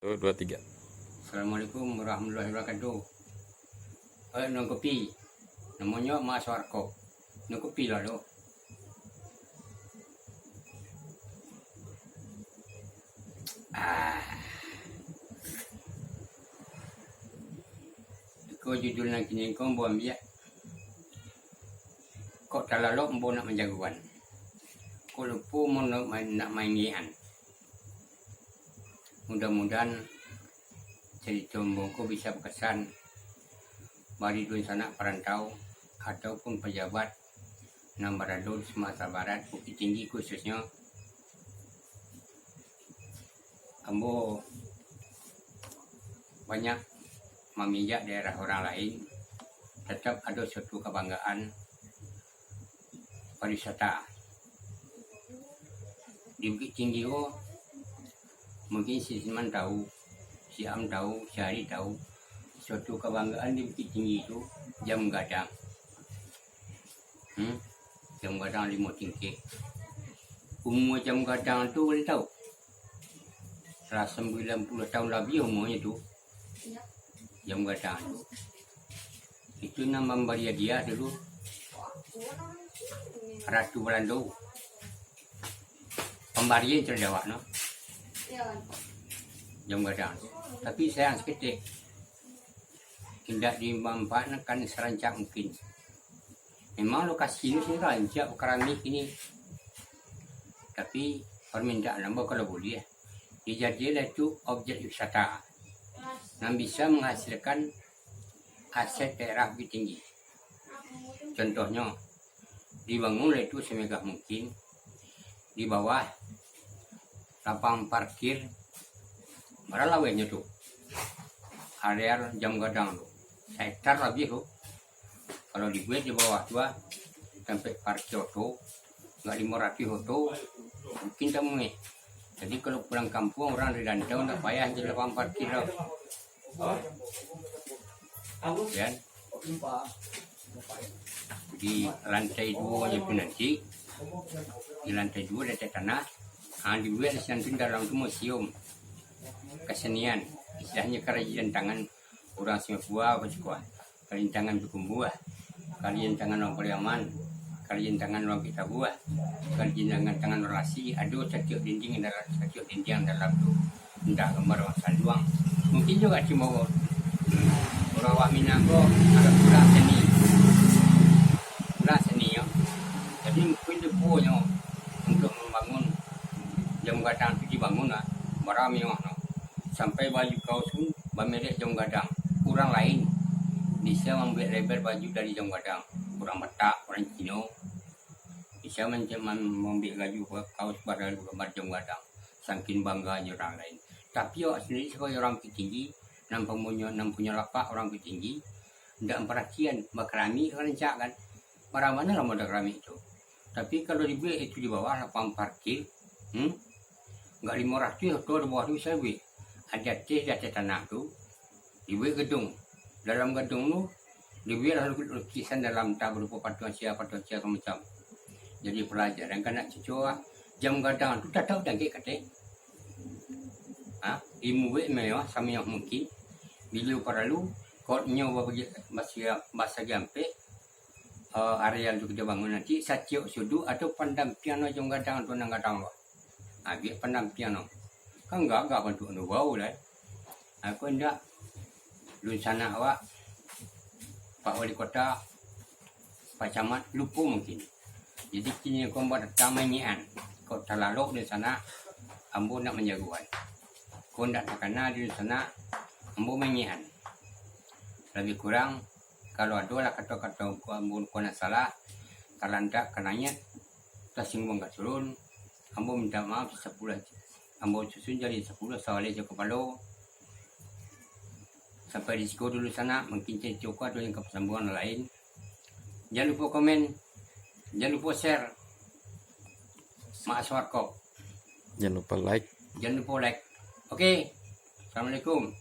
Satu, dua, tiga. Assalamualaikum warahmatullahi wabarakatuh. Nong kopi. Namanya Mas Warko. Nong kopi lah lo. Ko judul nak kini ko buam dia. Kok talalok mbo nak menjaguan. Ko lupu mau nak mainian. Mudah-mudahan cerita Mbongko bisa berkesan bagi dun sanak perantau ataupun pejabat Nambaradul Sumatera Barat, Bukit Tinggi khususnya. Ambo banyak memijak daerah orang lain, tetap ada suatu kebanggaan pariwisata. Di Bukit Tinggi mungkin si Siman tahu, si Am tahu, si Hari tahu, suatu kebanggaan di Bukit Tinggi itu jam gadang. Jam gadang 5 tingkih. Umur jam gadang itu boleh tahu? 90 tahun lebih umurnya itu. Jam gadang itu. Itu nama Maria dia dulu. Ratu Belanda. Pembarian terjawab, no? Jam gadang. Tapi sayang seketik. Tidak dimanfaatkan serancak mungkin. Memang lokasi ini sih rancak keramik ini. Tapi permintaan nambah kalau boleh. Dijadilah itu objek wisata. Yang bisa menghasilkan aset daerah Bukit Tinggi. Contohnya, dibangunlah itu semegah mungkin. Di bawah lapang parkir beralawenya tuh area jam gadang tuh hektar lebih tuh kalau dibuat di bawah tua sampai parkir tuh nggak 500 tuh mungkin kamu nih. Jadi kalau pulang kampung orang di Dantau nggak payah di lapang parkir loh kan. Di lantai 2 itu nanti di lantai 2 ada tanah. Dibuat nanti dalam itu museum kesenian, istilahnya kerajinan tangan orang Singapura apa sih kuah, kerajinan tangan dukung buah, kerajinan tangan orang Pariaman, kerajinan tangan orang kita buah, kerajinan tangan relasi, ada setiap dinding dalam setiap dinding dalam tu tidak gambar orang Saluang. Mungkin juga cuma orang Waminanggo ada kurang seni ya. Jadi mungkin dia punya untuk membangun jam gadang itu dibangun lah, merami sampai baju kaos pun bamerek jam gadang. Kurang lain bisa membuat lebar baju dari jam gadang. Kurang Batak, orang Cina bisa membuat baju kaos pada gambar jam gadang. Saking bangganya orang lain. Tapi awak sendiri sebagai orang Bukit Tinggi, punya lapak orang Bukit Tinggi, tidak perhatian berkerami rencak kan. Para mana lah modal keramik itu. Tapi kalau dibuat itu di bawah lapang parkir, nggak 500 atau di bawah itu saya buat. Ada tanah tu, dibuat gedung. Dalam gedung tu, dibuat lukisan dalam tak berupa patung siapa macam. Jadi pelajaran kan nak cucuk jam gadang tu tak tahu dah kata. Ilmu buat mewah sama yang mungkin. Bila perlu, kodnya bahasa gampe. Area tu kita bangun nanti saciok sudu atau pandang piano jam gadang tu nang gadang lo. Biar pandang piano. Kan enggak bentuk nu bau lah. Aku hendak dun sana awak Pak Wali Kota, Pak Camat lupa mungkin. Jadi kini aku buat tamanyian. Kau terlalu di sana, ambo nak menjaguan. Kau nak terkena di sana, ambo menyian. Lebih kurang kalau ada lah kata-kata ambo nak salah, kalau tidak kenanya tersinggung kat turun, ambo minta maaf 10. Ambo susun jadi 10 soalnya je kepala. Sampai di situ dulu sana, mungkin cukup ada yang kesambungan lain. Jangan lupa komen, jangan lupa share. Mas Warko. Jangan lupa like. Jangan lupa like. Oke. Assalamualaikum.